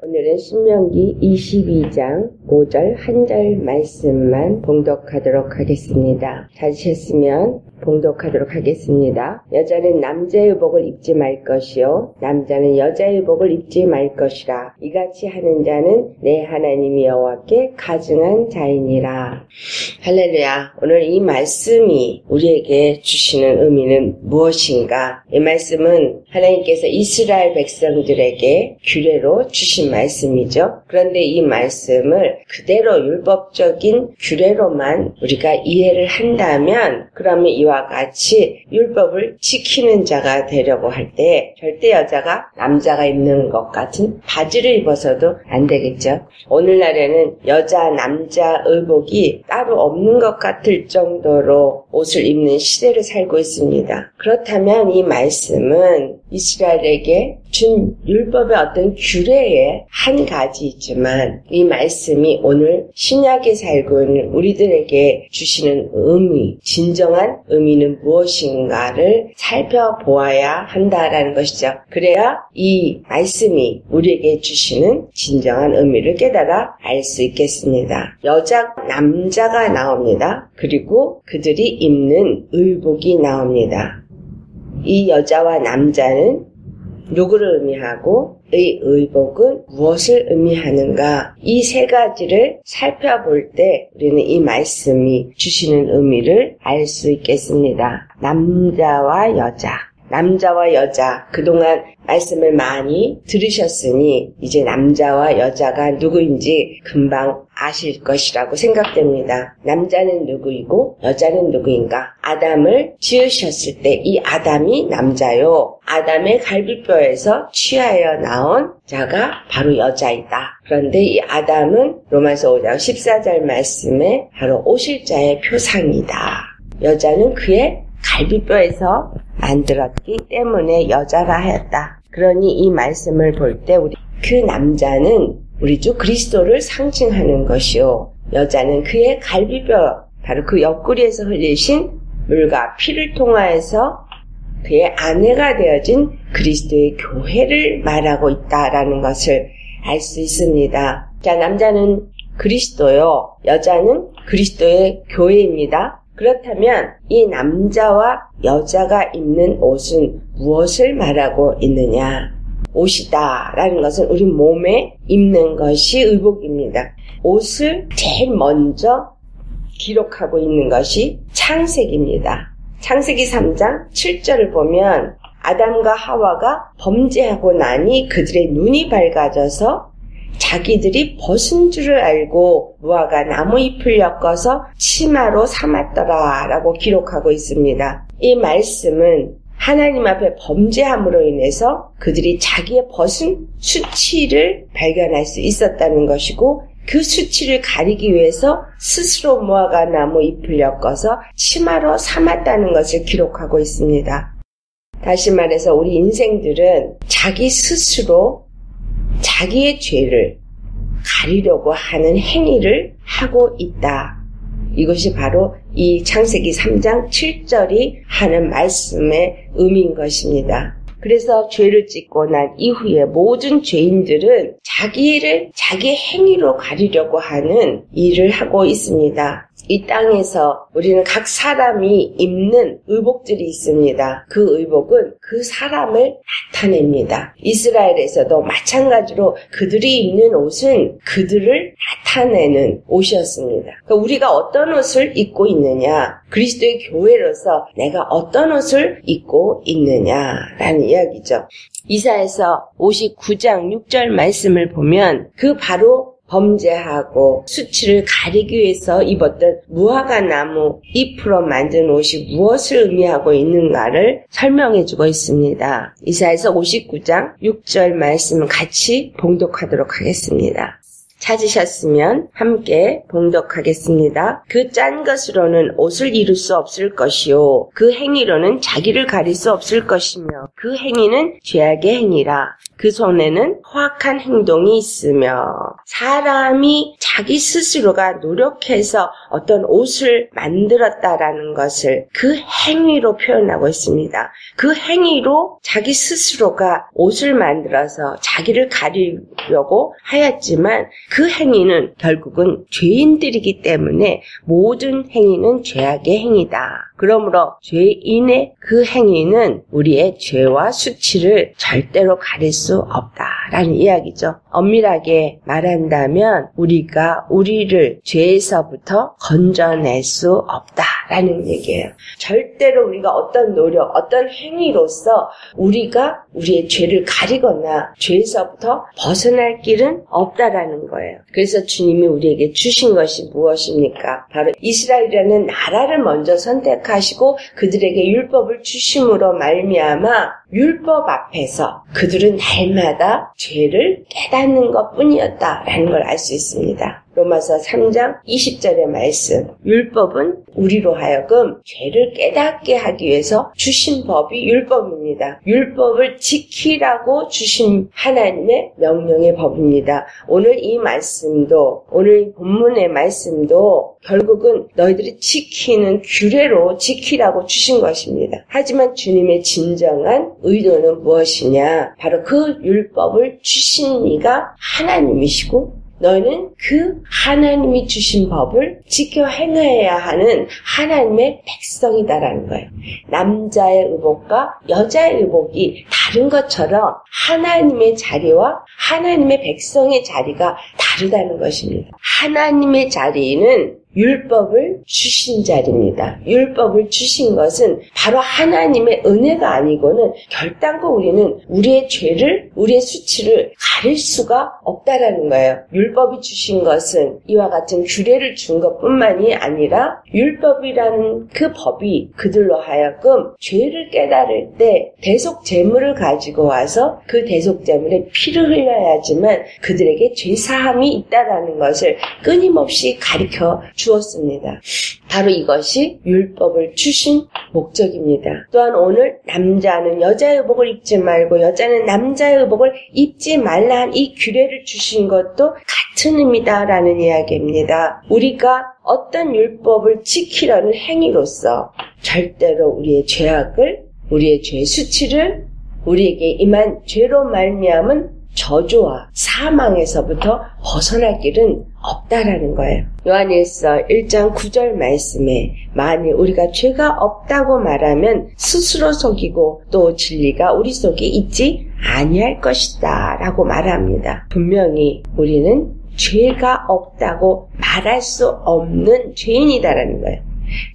오늘은 신명기 22장 5절 한 절 말씀만 봉독하도록 하겠습니다. 찾으셨으면 봉독하도록 하겠습니다. 여자는 남자의 의복을 입지 말 것이요 남자는 여자의 의복을 입지 말 것이라. 이같이 하는 자는 내 하나님 여호와께 가증한 자이니라. 할렐루야. 오늘 이 말씀이 우리에게 주시는 의미는 무엇인가? 이 말씀은 하나님께서 이스라엘 백성들에게 규례로 주신 말씀이죠. 그런데 이 말씀을 그대로 율법적인 규례로만 우리가 이해를 한다면 그러면 이와 같이 율법을 지키는 자가 되려고 할 때 절대 여자가 남자가 입는 것 같은 바지를 입어서도 안 되겠죠. 오늘날에는 여자 남자 의복이 따로 없는 것 같을 정도로 옷을 입는 시대를 살고 있습니다. 그렇다면 이 말씀은 이스라엘에게 준 율법의 어떤 규례의 한 가지이지만 이 말씀이 오늘 신약에 살고 있는 우리들에게 주시는 의미, 진정한 의미는 무엇인가를 살펴보아야 한다라는 것이죠. 그래야 이 말씀이 우리에게 주시는 진정한 의미를 깨달아 알 수 있겠습니다. 여자, 남자가 나옵니다. 그리고 그들이 입는 의복이 나옵니다. 이 여자와 남자는 누구를 의미하고 이 의복은 무엇을 의미하는가? 이 세 가지를 살펴볼 때 우리는 이 말씀이 주시는 의미를 알 수 있겠습니다. 남자와 여자, 그동안 말씀을 많이 들으셨으니 이제 남자와 여자가 누구인지 금방 아실 것이라고 생각됩니다. 남자는 누구이고 여자는 누구인가? 아담을 지으셨을 때 이 아담이 남자요. 아담의 갈비뼈에서 취하여 나온 자가 바로 여자이다. 그런데 이 아담은 로마서 5장 14절 말씀에 바로 오실 자의 표상이다. 여자는 그의 갈비뼈에서 만들었기 때문에 여자가 하였다. 그러니 이 말씀을 볼 때 그 남자는 우리 주 그리스도를 상징하는 것이요. 여자는 그의 갈비뼈, 바로 그 옆구리에서 흘리신 물과 피를 통하여서 그의 아내가 되어진 그리스도의 교회를 말하고 있다라는 것을 알 수 있습니다. 자, 남자는 그리스도요. 여자는 그리스도의 교회입니다. 그렇다면 이 남자와 여자가 입는 옷은 무엇을 말하고 있느냐? 옷이다 라는 것은 우리 몸에 입는 것이 의복입니다. 옷을 제일 먼저 기록하고 있는 것이 창세기입니다. 창세기 3장 7절을 보면 아담과 하와가 범죄하고 나니 그들의 눈이 밝아져서 자기들이 벗은 줄을 알고 무화과 나무 잎을 엮어서 치마로 삼았더라 라고 기록하고 있습니다. 이 말씀은 하나님 앞에 범죄함으로 인해서 그들이 자기의 벗은 수치를 발견할 수 있었다는 것이고 그 수치를 가리기 위해서 스스로 무화과 나무 잎을 엮어서 치마로 삼았다는 것을 기록하고 있습니다. 다시 말해서 우리 인생들은 자기 스스로 자기의 죄를 가리려고 하는 행위를 하고 있다. 이것이 바로 이 창세기 3장 7절이 하는 말씀의 의미인 것입니다. 그래서 죄를 짓고 난 이후에 모든 죄인들은 자기 행위로 가리려고 하는 일을 하고 있습니다. 이 땅에서 우리는 각 사람이 입는 의복들이 있습니다. 그 의복은 그 사람을 나타냅니다. 이스라엘에서도 마찬가지로 그들이 입는 옷은 그들을 나타내는 옷이었습니다. 그러니까 우리가 어떤 옷을 입고 있느냐, 그리스도의 교회로서 내가 어떤 옷을 입고 있느냐라는 이야기죠. 이사야서 59장 6절 말씀을 보면 그 바로 범죄하고 수치를 가리기 위해서 입었던 무화과 나무 잎으로 만든 옷이 무엇을 의미하고 있는가를 설명해주고 있습니다. 이사야서 59장 6절 말씀을 같이 봉독하도록 하겠습니다. 찾으셨으면 함께 봉독하겠습니다. 그 짠 것으로는 옷을 이룰 수 없을 것이요 그 행위로는 자기를 가릴 수 없을 것이며 그 행위는 죄악의 행위라. 그 손에는 허악한 행동이 있으며 사람이 자기 스스로가 노력해서 어떤 옷을 만들었다라는 것을 그 행위로 표현하고 있습니다. 그 행위로 자기 스스로가 옷을 만들어서 자기를 가리려고 하였지만 그 행위는 결국은 죄인들이기 때문에 모든 행위는 죄악의 행위다. 그러므로 죄인의 그 행위는 우리의 죄와 수치를 절대로 가릴 수 없다라는 이야기죠. 엄밀하게 말한다면 우리가 우리를 죄에서부터 건져낼 수 없다라는 얘기예요. 절대로 우리가 어떤 노력, 어떤 행위로서 우리가 우리의 죄를 가리거나 죄에서부터 벗어날 길은 없다라는 거예요. 그래서 주님이 우리에게 주신 것이 무엇입니까? 바로 이스라엘이라는 나라를 먼저 선택하시고 그들에게 율법을 주심으로 말미암아 율법 앞에서 그들은 날마다 죄를 깨닫는 것뿐이었다라는 걸 알 수 있습니다. 로마서 3장 20절의 말씀, 율법은 우리로 하여금 죄를 깨닫게 하기 위해서 주신 법이 율법입니다. 율법을 지키라고 주신 하나님의 명령의 법입니다. 오늘 이 말씀도, 오늘 본문의 말씀도 결국은 너희들이 지키는 규례로 지키라고 주신 것입니다. 하지만 주님의 진정한 의도는 무엇이냐? 바로 그 율법을 주신 이가 하나님이시고 너희는 그 하나님이 주신 법을 지켜 행해야 하는 하나님의 백성이다라는 거예요. 남자의 의복과 여자의 의복이 다른 것처럼 하나님의 자리와 하나님의 백성의 자리가 다르다는 것입니다. 하나님의 자리는 율법을 주신 자리입니다. 율법을 주신 것은 바로 하나님의 은혜가 아니고는 결단코 우리는 우리의 죄를, 우리의 수치를 가릴 수가 없다라는 거예요. 율법이 주신 것은 이와 같은 규례를 준 것뿐만이 아니라 율법이라는 그 법이 그들로 하여금 죄를 깨달을 때 대속 제물을 가지고 와서 그 대속 제물에 피를 흘려야지만 그들에게 죄사함이 있다라는 것을 끊임없이 가르쳐 주었습니다. 바로 이것이 율법을 주신 목적입니다. 또한 오늘 남자는 여자의 의복을 입지 말고 여자는 남자의 의복을 입지 말라 한 이 규례를 주신 것도 같은 의미다라는 이야기입니다. 우리가 어떤 율법을 지키려는 행위로서 절대로 우리의 죄악을, 우리의 죄 수치를, 우리에게 임한 죄로 말미암은 저주와 사망에서부터 벗어날 길은 없다라는 거예요. 요한일서 1장 9절 말씀에 만일 우리가 죄가 없다고 말하면 스스로 속이고 또 진리가 우리 속에 있지 아니할 것이다 라고 말합니다. 분명히 우리는 죄가 없다고 말할 수 없는 죄인이다라는 거예요.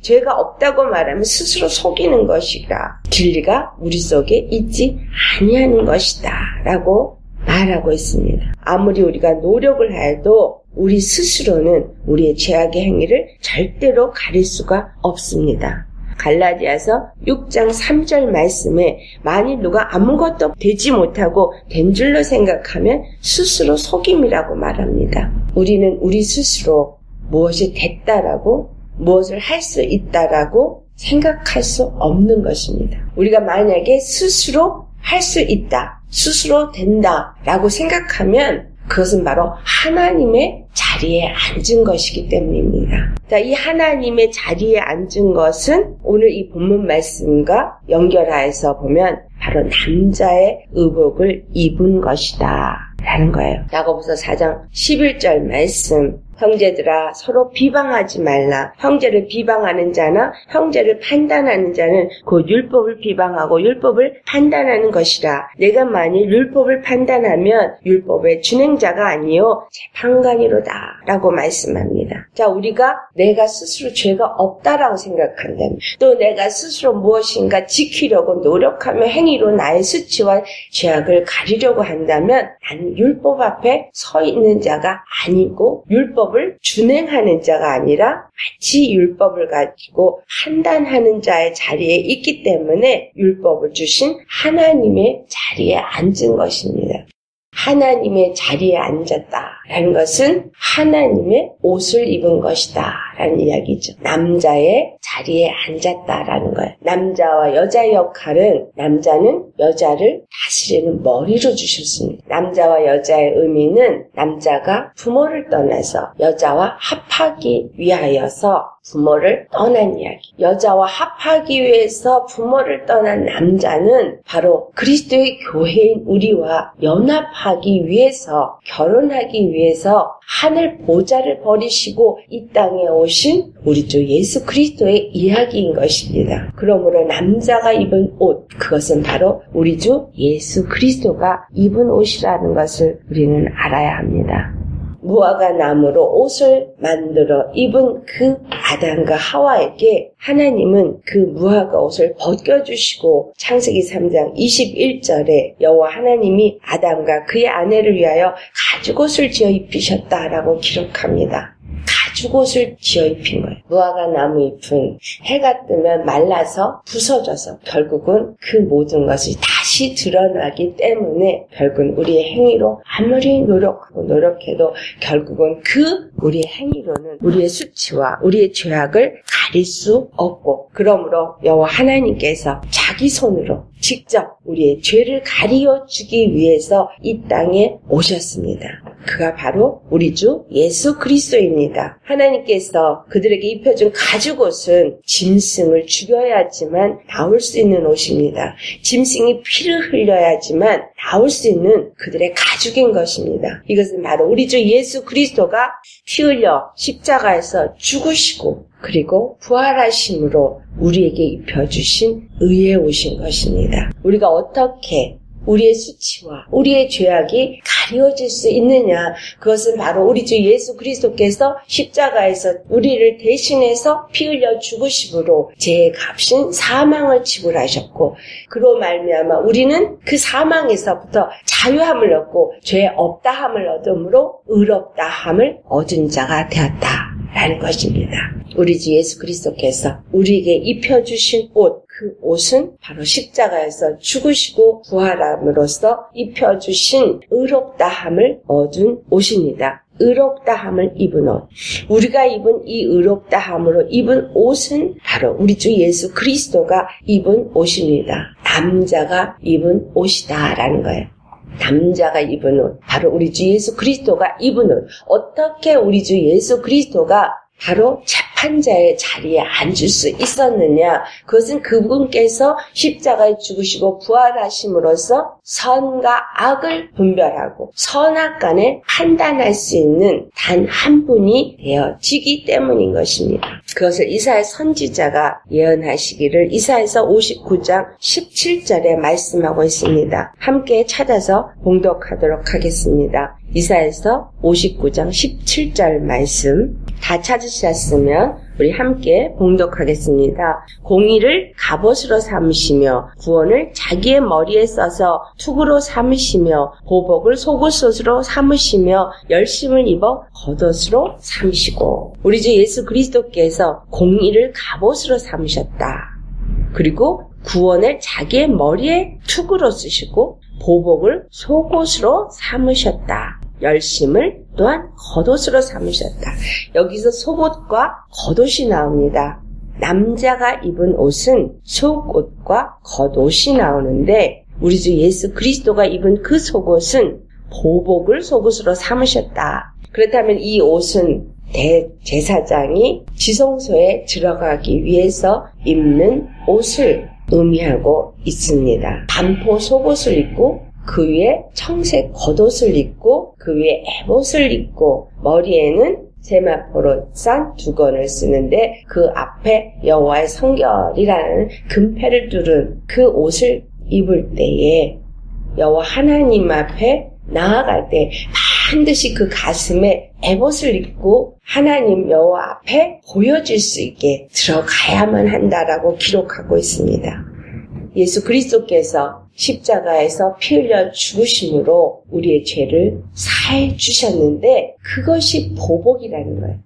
죄가 없다고 말하면 스스로 속이는 것이라 진리가 우리 속에 있지 아니하는 것이다 라고 말하고 있습니다. 아무리 우리가 노력을 해도 우리 스스로는 우리의 죄악의 행위를 절대로 가릴 수가 없습니다. 갈라디아서 6장 3절 말씀에 만일 누가 아무것도 되지 못하고 된 줄로 생각하면 스스로 속임이라고 말합니다. 우리는 우리 스스로 무엇이 됐다라고 무엇을 할 수 있다라고 생각할 수 없는 것입니다. 우리가 만약에 스스로 할 수 있다, 스스로 된다라고 생각하면 그것은 바로 하나님의 자리에 앉은 것이기 때문입니다. 자, 이 하나님의 자리에 앉은 것은 오늘 이 본문 말씀과 연결하여서 보면 바로 남자의 의복을 입은 것이다 라는 거예요. 야고보서 4장 11절 말씀, 형제들아 서로 비방하지 말라. 형제를 비방하는 자나 형제를 판단하는 자는 곧 율법을 비방하고 율법을 판단하는 것이라. 내가 만일 율법을 판단하면 율법의 준행자가 아니요 재판관이로다 라고 말씀합니다. 자, 우리가 내가 스스로 죄가 없다라고 생각한다면 또 내가 스스로 무엇인가 지키려고 노력하며 행위로 나의 수치와 죄악을 가리려고 한다면 나는 율법 앞에 서 있는 자가 아니고 율법을 준행하는 자가 아니라 마치 율법을 가지고 판단하는 자의 자리에 있기 때문에 율법을 주신 하나님의 자리에 앉은 것입니다. 하나님의 자리에 앉았다 라는 것은 하나님의 옷을 입은 것이다 라는 이야기죠. 남자의 자리에 앉았다라는 거예요. 남자와 여자의 역할은 남자는 여자를 다스리는 머리로 주셨습니다. 남자와 여자의 의미는 남자가 부모를 떠나서 여자와 합하기 위하여서 부모를 떠난 이야기. 여자와 합하기 위해서 부모를 떠난 남자는 바로 그리스도의 교회인 우리와 연합하기 위해서, 결혼하기 위해서 하늘 보좌를 버리시고 이 땅에 오신 우리 주 예수 그리스도의 이야기인 것입니다. 그러므로 남자가 입은 옷, 그것은 바로 우리 주 예수 그리스도가 입은 옷이라는 것을 우리는 알아야 합니다. 무화과 나무로 옷을 만들어 입은 그 아담과 하와에게 하나님은 그 무화과 옷을 벗겨주시고 창세기 3장 21절에 여호와 하나님이 아담과 그의 아내를 위하여 가죽옷을 지어 입히셨다라고 기록합니다. 가죽옷을 지어 입힌 거예요. 무화과 나무 잎은 해가 뜨면 말라서 부서져서 결국은 그 모든 것이 다시 드러나기 때문에 결국은 우리의 행위로 아무리 노력하고 노력해도 결국은 그 우리의 행위로는 우리의 수치와 우리의 죄악을 가릴 수 없고, 그러므로 여호와 하나님께서 자기 손으로 직접 우리의 죄를 가리어 주기 위해서 이 땅에 오셨습니다. 그가 바로 우리 주 예수 그리스도입니다. 하나님께서 그들에게 입혀준 가죽옷은 짐승을 죽여야지만 나올 수 있는 옷입니다. 짐승이 피를 흘려야지만 나올 수 있는 그들의 가죽인 것입니다. 이것은 바로 우리 주 예수 그리스도가 피 흘려 십자가에서 죽으시고 그리고 부활하심으로 우리에게 입혀주신 의의 옷인 것입니다. 우리가 어떻게 우리의 수치와 우리의 죄악이 가려질 수 있느냐, 그것은 바로 우리 주 예수 그리스도께서 십자가에서 우리를 대신해서 피 흘려 죽으심으로 죄의 값인 사망을 지불하셨고, 그로 말미암아 우리는 그 사망에서부터 자유함을 얻고 죄 없다함을 얻음으로 의롭다함을 얻은 자가 되었다 라는 것입니다. 우리 주 예수 그리스도께서 우리에게 입혀주신 옷, 그 옷은 바로 십자가에서 죽으시고 부활함으로써 입혀주신 의롭다함을 얻은 옷입니다. 의롭다함을 입은 옷. 우리가 입은 이 의롭다함으로 입은 옷은 바로 우리 주 예수 그리스도가 입은 옷입니다. 남자가 입은 옷이다라는 거예요. 남자가 입은 옷, 바로 우리 주 예수 그리스도가 입은 옷. 어떻게 우리 주 예수 그리스도가 바로 재판자의 자리에 앉을 수 있었느냐? 그것은 그분께서 십자가에 죽으시고 부활하심으로써 선과 악을 분별하고 선악간에 판단할 수 있는 단 한 분이 되어지기 때문인 것입니다. 그것을 이사야 선지자가 예언하시기를 이사야서 59장 17절에 말씀하고 있습니다. 함께 찾아서 봉독하도록 하겠습니다. 이사야서 59장 17절 말씀 다 찾으셨으면 우리 함께 봉독하겠습니다. 공의를 갑옷으로 삼으시며 구원을 자기의 머리에 써서 투구로 삼으시며 보복을 속옷으로 삼으시며 열심을 입어 겉옷으로 삼으시고, 우리 주 예수 그리스도께서 공의를 갑옷으로 삼으셨다. 그리고 구원을 자기의 머리에 투구로 쓰시고 보복을 속옷으로 삼으셨다. 열심을 또한 겉옷으로 삼으셨다. 여기서 속옷과 겉옷이 나옵니다. 남자가 입은 옷은 속옷과 겉옷이 나오는데 우리 주 예수 그리스도가 입은 그 속옷은 보복을 속옷으로 삼으셨다. 그렇다면 이 옷은 대제사장이 지성소에 들어가기 위해서 입는 옷을 의미하고 있습니다. 반포 속옷을 입고 그 위에 청색 겉옷을 입고 그 위에 에봇을 입고 머리에는 세마포로 싼 두건을 쓰는데 그 앞에 여호와의 성결이라는 금패를 두른 그 옷을 입을 때에 여호와 하나님 앞에 나아갈 때 반드시 그 가슴에 에봇을 입고 하나님 여호와 앞에 보여질 수 있게 들어가야만 한다라고 기록하고 있습니다. 예수 그리스도께서 십자가에서 피 흘려 죽으심으로 우리의 죄를 사해 주셨는데 그것이 보복이라는 거예요.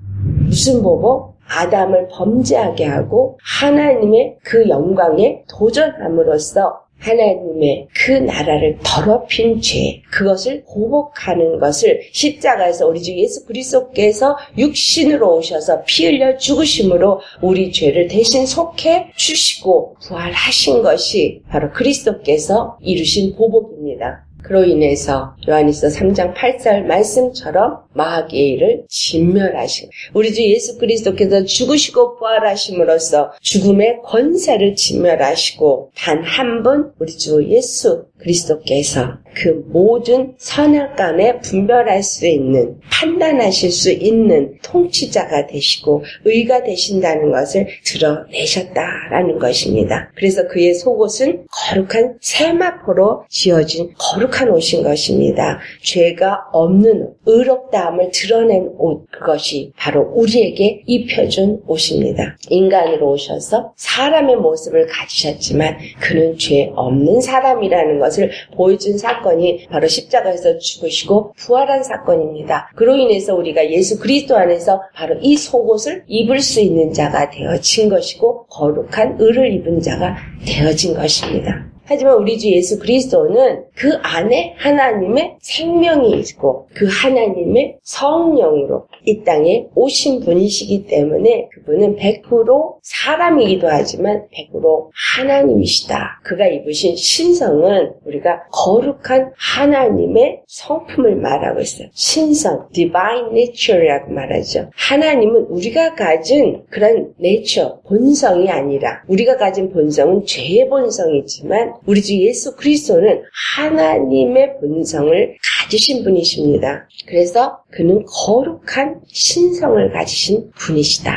무슨 보복? 아담을 범죄하게 하고 하나님의 그 영광에 도전함으로써 하나님의 그 나라를 더럽힌 죄, 그것을 보복하는 것을 십자가에서 우리 주 예수 그리스도께서 육신으로 오셔서 피 흘려 죽으심으로 우리 죄를 대신 속해 주시고 부활하신 것이 바로 그리스도께서 이루신 보복입니다. 그로 인해서 요한일서 3장 8절 말씀처럼 마귀의 일을 진멸하신, 우리 주 예수 그리스도께서 죽으시고 부활하심으로써 죽음의 권세를 진멸하시고 단 한 분 우리 주 예수 그리스도께서 그 모든 선악간에 분별할 수 있는, 판단하실 수 있는 통치자가 되시고 의가 되신다는 것을 드러내셨다라는 것입니다. 그래서 그의 속옷은 거룩한 세마포로 지어진 거룩한 옷인 것입니다. 죄가 없는 옷, 의롭다함을 드러낸 옷, 그것이 바로 우리에게 입혀준 옷입니다. 인간으로 오셔서 사람의 모습을 가지셨지만 그는 죄 없는 사람이라는 것을 보여준 사건이 바로 십자가에서 죽으시고 부활한 사건입니다. 그로 인해서 우리가 예수 그리스도 안에서 바로 이 속옷을 입을 수 있는 자가 되어진 것이고 거룩한 의를 입은 자가 되어진 것입니다. 하지만 우리 주 예수 그리스도는 그 안에 하나님의 생명이 있고 그 하나님의 성령으로 이 땅에 오신 분이시기 때문에 그분은 100% 사람이기도 하지만 100% 하나님이시다. 그가 입으신 신성은 우리가 거룩한 하나님의 성품을 말하고 있어요. 신성, divine nature라고 말하죠. 하나님은 우리가 가진 그런 nature, 본성이 아니라, 우리가 가진 본성은 죄의 본성이지만 우리 주 예수 그리스도는 하나님의 본성을 가지신 분이십니다. 그래서 그는 거룩한 신성을 가지신 분이시다.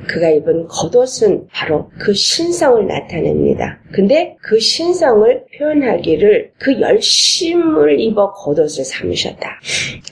그가 입은 겉옷은 바로 그 신성을 나타냅니다. 근데 그 신성을 표현하기를 그 열심을 입어 겉옷을 삼으셨다.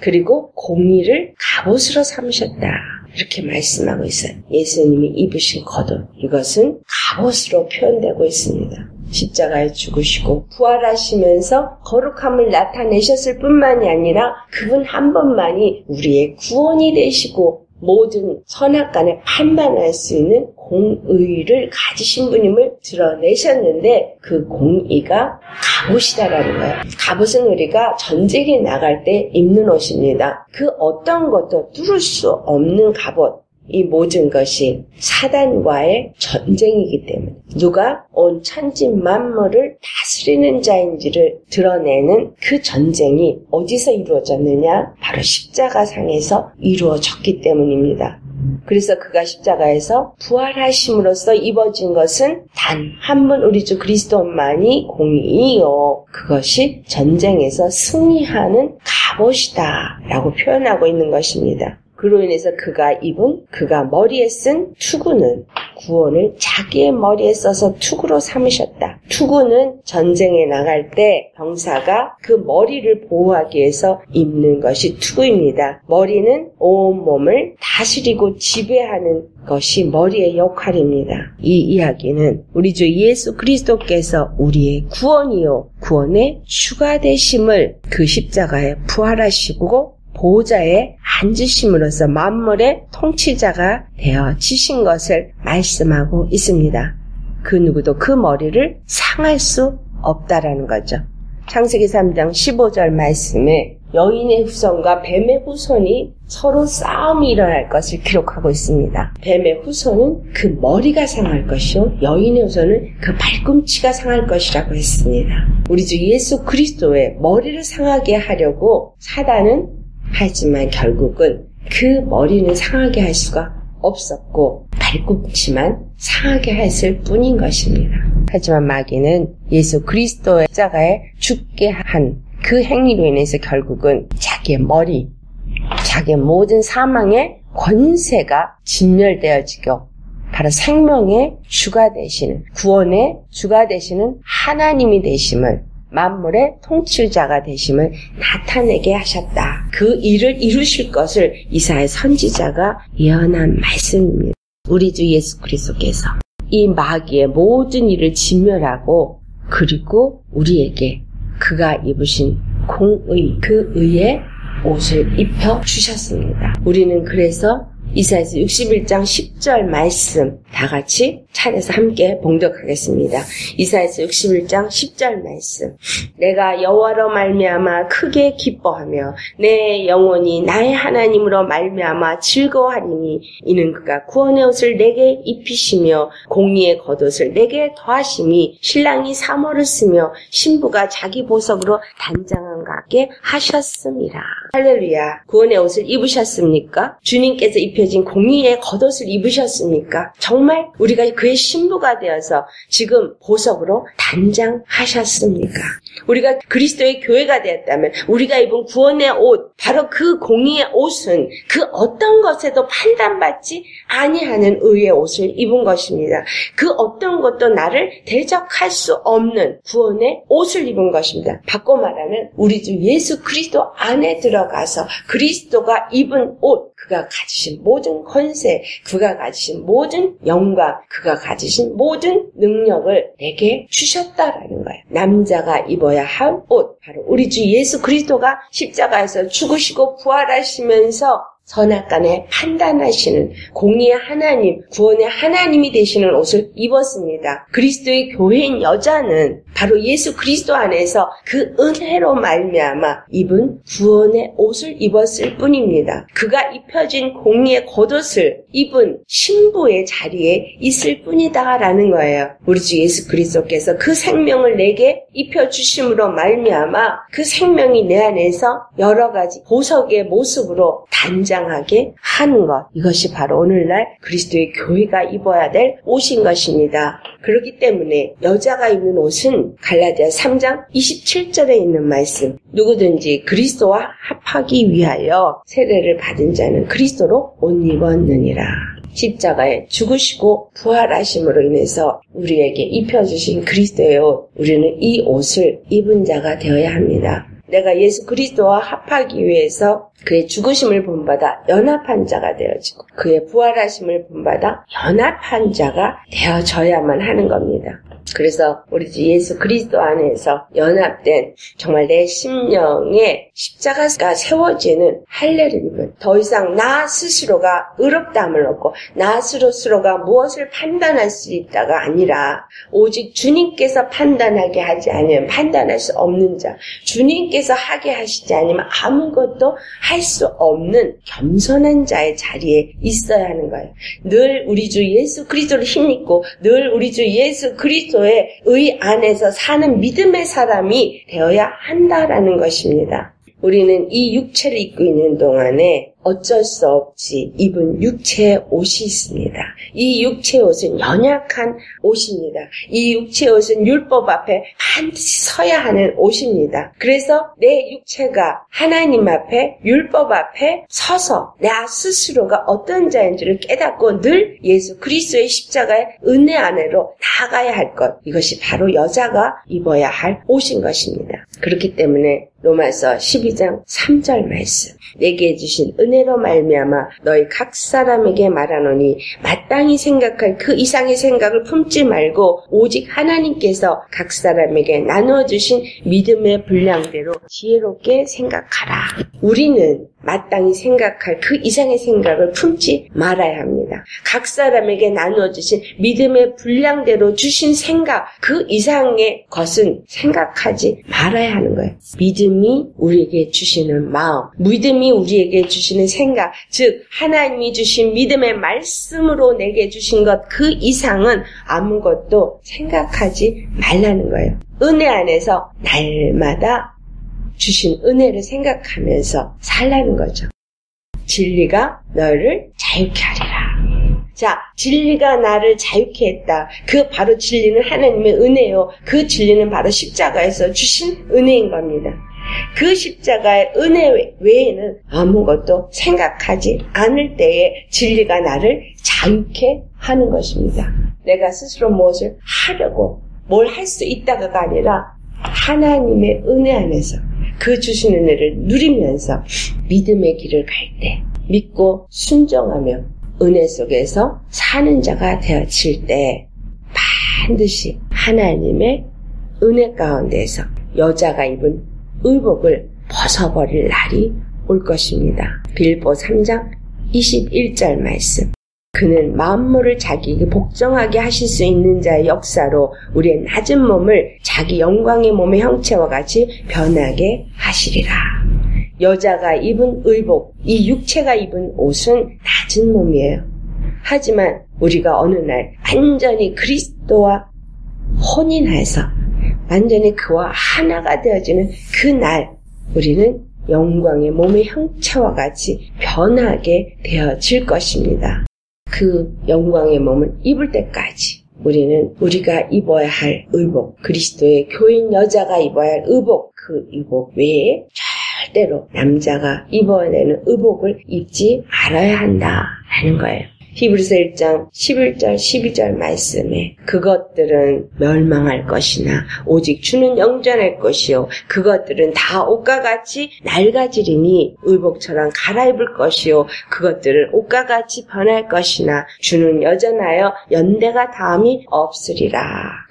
그리고 공의를 갑옷으로 삼으셨다. 이렇게 말씀하고 있어요. 예수님이 입으신 겉옷, 이것은 갑옷으로 표현되고 있습니다. 십자가에 죽으시고 부활하시면서 거룩함을 나타내셨을 뿐만이 아니라 그분 한 분만이 우리의 구원이 되시고 모든 선악간에 판단할 수 있는 공의를 가지신 분임을 드러내셨는데 그 공의가 갑옷이다라는 거예요. 갑옷은 우리가 전쟁에 나갈 때 입는 옷입니다. 그 어떤 것도 뚫을 수 없는 갑옷, 이 모든 것이 사단과의 전쟁이기 때문에 누가 온 천지 만물을 다스리는 자인지를 드러내는 그 전쟁이 어디서 이루어졌느냐? 바로 십자가상에서 이루어졌기 때문입니다. 그래서 그가 십자가에서 부활하심으로써 입어진 것은 단 한 분 우리 주 그리스도만이 공의이요, 그것이 전쟁에서 승리하는 갑옷이다 라고 표현하고 있는 것입니다. 그로 인해서 그가 머리에 쓴 투구는 구원을 자기의 머리에 써서 투구로 삼으셨다. 투구는 전쟁에 나갈 때 병사가 그 머리를 보호하기 위해서 입는 것이 투구입니다. 머리는 온 몸을 다스리고 지배하는 것이 머리의 역할입니다. 이 이야기는 우리 주 예수 그리스도께서 우리의 구원이요, 구원의 주가 되심을 그 십자가에 부활하시고 보좌에 앉으심으로써 만물의 통치자가 되어지신 것을 말씀하고 있습니다. 그 누구도 그 머리를 상할 수 없다라는 거죠. 창세기 3장 15절 말씀에 여인의 후손과 뱀의 후손이 서로 싸움이 일어날 것을 기록하고 있습니다. 뱀의 후손은 그 머리가 상할 것이요, 여인의 후손은 그 발꿈치가 상할 것이라고 했습니다. 우리 주 예수 그리스도의 머리를 상하게 하려고 사단은 하지만 결국은 그 머리는 상하게 할 수가 없었고 발꿈치만 상하게 했을 뿐인 것입니다. 하지만 마귀는 예수 그리스도의 십자가에 죽게 한 그 행위로 인해서 결국은 자기의 머리, 자기의 모든 사망의 권세가 진멸되어지고 바로 생명의 주가 되시는, 구원의 주가 되시는 하나님이 되심을, 만물의 통치자가 되심을 나타내게 하셨다. 그 일을 이루실 것을 이사야 선지자가 예언한 말씀입니다. 우리 주 예수 그리스도께서 이 마귀의 모든 일을 진멸하고 그리고 우리에게 그가 입으신 공의, 그 의의 옷을 입혀 주셨습니다. 우리는 그래서 이사야서 61장 10절 말씀 다 같이 차례서 함께 봉독하겠습니다. 이사야서 61장 10절 말씀. 내가 여호와로 말미암아 크게 기뻐하며 내 영혼이 나의 하나님으로 말미암아 즐거워하리니 이는 그가 구원의 옷을 내게 입히시며 공의의 겉옷을 내게 더하심이 신랑이 사모를 쓰며 신부가 자기 보석으로 단장함과 같게 하셨습니다. 할렐루야. 구원의 옷을 입으셨습니까? 주님께서 입혀진 공의의 겉옷을 입으셨습니까? 정말 우리가 그의 신부가 되어서 지금 보석으로 단장하셨습니까? 우리가 그리스도의 교회가 되었다면 우리가 입은 구원의 옷, 바로 그 공의의 옷은 그 어떤 것에도 판단받지 아니하는 의의 옷을 입은 것입니다. 그 어떤 것도 나를 대적할 수 없는 구원의 옷을 입은 것입니다. 바꿔 말하면 우리 주 예수 그리스도 안에 들어가서 그리스도가 입은 옷, 그가 가지신 모든 권세, 그가 가지신 모든 영광, 그가 가지신 모든 능력을 내게 주셨다라는 거예요. 남자가 입어야 할 옷, 바로 우리 주 예수 그리스도가 십자가에서 죽으시고 부활하시면서 선악간에 판단하시는 공의의 하나님, 구원의 하나님이 되시는 옷을 입었습니다. 그리스도의 교회인 여자는 바로 예수 그리스도 안에서 그 은혜로 말미암아 입은 구원의 옷을 입었을 뿐입니다. 그가 입혀진 공의의 겉옷을 입은 신부의 자리에 있을 뿐이다라는 거예요. 우리 주 예수 그리스도께서 그 생명을 내게 입혀주심으로 말미암아 그 생명이 내 안에서 여러 가지 보석의 모습으로 단장하게 하는 것, 이것이 바로 오늘날 그리스도의 교회가 입어야 될 옷인 것입니다. 그렇기 때문에 여자가 입는 옷은 갈라디아 3장 27절에 있는 말씀, 누구든지 그리스도와 합하기 위하여 세례를 받은 자는 그리스도로 옷 입었느니라. 십자가에 죽으시고 부활하심으로 인해서 우리에게 입혀주신 그리스도의 옷, 우리는 이 옷을 입은 자가 되어야 합니다. 내가 예수 그리스도와 합하기 위해서 그의 죽으심을 본받아 연합한 자가 되어지고 그의 부활하심을 본받아 연합한 자가 되어져야만 하는 겁니다. 그래서 우리 주 예수 그리스도 안에서 연합된 정말 내 심령에 십자가가 세워지는 할례를 입은, 더 이상 나 스스로가 의롭다함을 얻고 나 스스로가 무엇을 판단할 수 있다가 아니라 오직 주님께서 판단하게 하지 않으면 판단할 수 없는 자, 주님께서 하게 하시지 않으면 아무것도 할 수 없는 겸손한 자의 자리에 있어야 하는 거예요. 늘 우리 주 예수 그리스도를 힘입고 늘 우리 주 예수 그리스도의 의 안에서 사는 믿음의 사람이 되어야 한다라는 것입니다. 우리는 이 육체를 입고 있는 동안에 어쩔 수 없이 입은 육체의 옷이 있습니다. 이 육체의 옷은 연약한 옷입니다. 이 육체의 옷은 율법 앞에 반드시 서야 하는 옷입니다. 그래서 내 육체가 하나님 앞에, 율법 앞에 서서 나 스스로가 어떤 자인지를 깨닫고 늘 예수 그리스도의 십자가의 은혜 안으로 나아가야 할 것, 이것이 바로 여자가 입어야 할 옷인 것입니다. 그렇기 때문에 로마서 12장 3절 말씀, 내게 주신 은혜로 말미암아 너희 각 사람에게 말하노니 마땅히 생각할 그 이상의 생각을 품지 말고 오직 하나님께서 각 사람에게 나누어 주신 믿음의 분량대로 지혜롭게 생각하라. 우리는 마땅히 생각할 그 이상의 생각을 품지 말아야 합니다. 각 사람에게 나누어 주신 믿음의 분량대로 주신 생각, 그 이상의 것은 생각하지 말아야 하는 거예요. 믿음이 우리에게 주시는 마음, 믿음이 우리에게 주시는 생각, 즉 하나님이 주신 믿음의 말씀으로 내게 주신 것, 그 이상은 아무것도 생각하지 말라는 거예요. 은혜 안에서 날마다 주신 은혜를 생각하면서 살라는 거죠. 진리가 너를 자유케 하리라. 자, 진리가 나를 자유케 했다. 그 바로 진리는 하나님의 은혜요. 그 진리는 바로 십자가에서 주신 은혜인 겁니다. 그 십자가의 은혜 외에는 아무것도 생각하지 않을 때에 진리가 나를 자유케 하는 것입니다. 내가 스스로 무엇을 하려고 뭘 할 수 있다가가 아니라 하나님의 은혜 안에서 그 주신 은혜를 누리면서 믿음의 길을 갈 때, 믿고 순종하며 은혜 속에서 사는 자가 되어질 때 반드시 하나님의 은혜 가운데서 여자가 입은 의복을 벗어버릴 날이 올 것입니다. 빌보 3장 21절 말씀. 그는 만물을 자기에게 복종하게 하실 수 있는 자의 역사로 우리의 낮은 몸을 자기 영광의 몸의 형체와 같이 변하게 하시리라. 여자가 입은 의복, 이 육체가 입은 옷은 낮은 몸이에요. 하지만 우리가 어느 날 완전히 그리스도와 혼인해서 완전히 그와 하나가 되어지는 그 날 우리는 영광의 몸의 형체와 같이 변하게 되어질 것입니다. 그 영광의 몸을 입을 때까지 우리는 우리가 입어야 할 의복, 그리스도의 교인 여자가 입어야 할 의복, 그 의복 외에 절대로 남자가 입어야 되는 의복을 입지 말아야 한다라는 거예요. 히브리서 1장 11절 12절 말씀에 그것들은 멸망할 것이나 오직 주는 영존할 것이요 그것들은 다 옷과 같이 낡아지리니 의복처럼 갈아입을 것이요 그것들은 옷과 같이 변할 것이나 주는 여전하여 연대가 다함이 없으리라.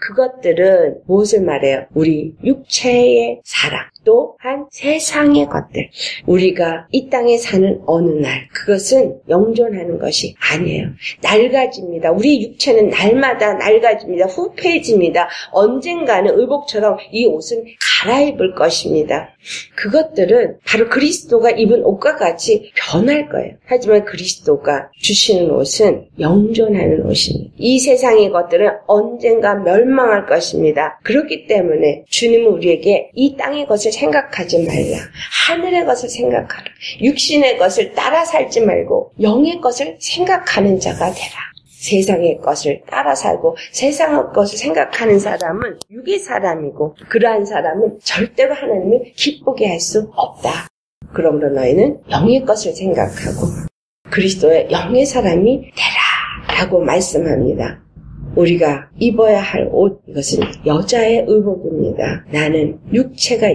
그것들은 무엇을 말해요? 우리 육체의 사랑 또한 세상의 것들, 우리가 이 땅에 사는 어느 날 그것은 영존하는 것이 아니에요. 낡아집니다. 우리 육체는 날마다 낡아집니다. 후패해집니다. 언젠가는 의복처럼 이 옷은 갈아입을 것입니다. 그것들은 바로 그리스도가 입은 옷과 같이 변할 거예요. 하지만 그리스도가 주시는 옷은 영존하는 옷입니다. 이 세상의 것들은 언젠가 멸망할 것입니다. 그렇기 때문에 주님은 우리에게 이 땅의 것을 생각하지 말라. 하늘의 것을 생각하라. 육신의 것을 따라 살지 말고 영의 것을 생각하는 자가 되라. 세상의 것을 따라 살고 세상의 것을 생각하는 사람은 육의 사람이고 그러한 사람은 절대로 하나님을 기쁘게 할 수 없다. 그러므로 너희는 영의 것을 생각하고 그리스도의 영의 사람이 되라 라고 말씀합니다. 우리가 입어야 할 옷, 이것은 여자의 의복입니다. 나는 육체가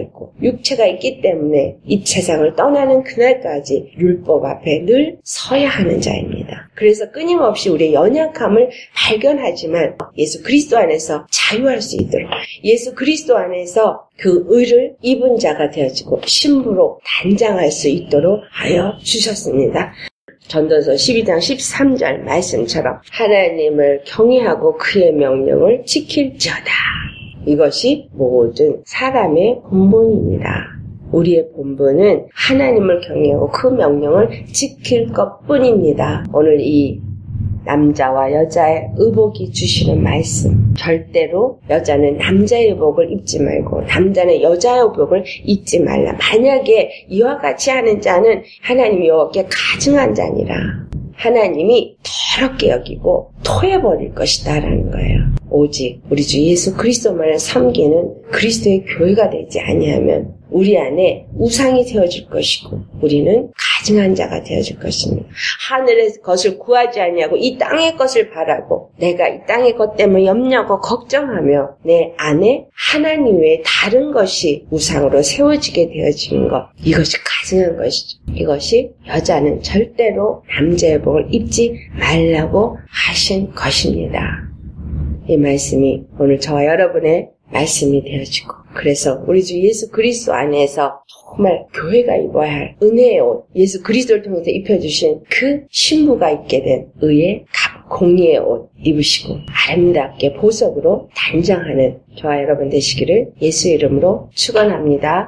있기 때문에 이 세상을 떠나는 그날까지 율법 앞에 늘 서야 하는 자입니다. 그래서 끊임없이 우리의 연약함을 발견하지만 예수 그리스도 안에서 자유할 수 있도록 예수 그리스도 안에서 그 의를 입은 자가 되어지고 신부로 단장할 수 있도록 하여 주셨습니다. 전도서 12장 13절 말씀처럼 하나님을 경외하고 그의 명령을 지킬지어다. 이것이 모든 사람의 본분입니다. 우리의 본분은 하나님을 경외하고 그 명령을 지킬 것뿐입니다. 오늘 이 남자와 여자의 의복이 주시는 말씀, 절대로 여자는 남자의 의복을 입지 말고 남자는 여자의 의복을 입지 말라. 만약에 이와 같이 하는 자는 하나님이 여호와께 가증한 자니라. 하나님이 더럽게 여기고 토해버릴 것이다 라는 거예요. 오직 우리 주 예수 그리스도만을 섬기는 그리스도의 교회가 되지 아니하면 우리 안에 우상이 되어질 것이고 우리는 가증한 자가 되어질 것입니다. 하늘의 것을 구하지 아니하고 이 땅의 것을 바라고 내가 이 땅의 것 때문에 염려하고 걱정하며 내 안에 하나님 외에 다른 것이 우상으로 세워지게 되어지는 것, 이것이 가증한 것이죠. 이것이 여자는 절대로 남자의 복을 입지 말라고 하신 것입니다. 이 말씀이 오늘 저와 여러분의 말씀이 되어지고 그래서 우리 주 예수 그리스도 안에서 정말 교회가 입어야 할 은혜의 옷, 예수 그리스도를 통해서 입혀주신 그 신부가 입게 된 의의 공의의 옷 입으시고 아름답게 보석으로 단장하는 저와 여러분 되시기를 예수 이름으로 축원합니다.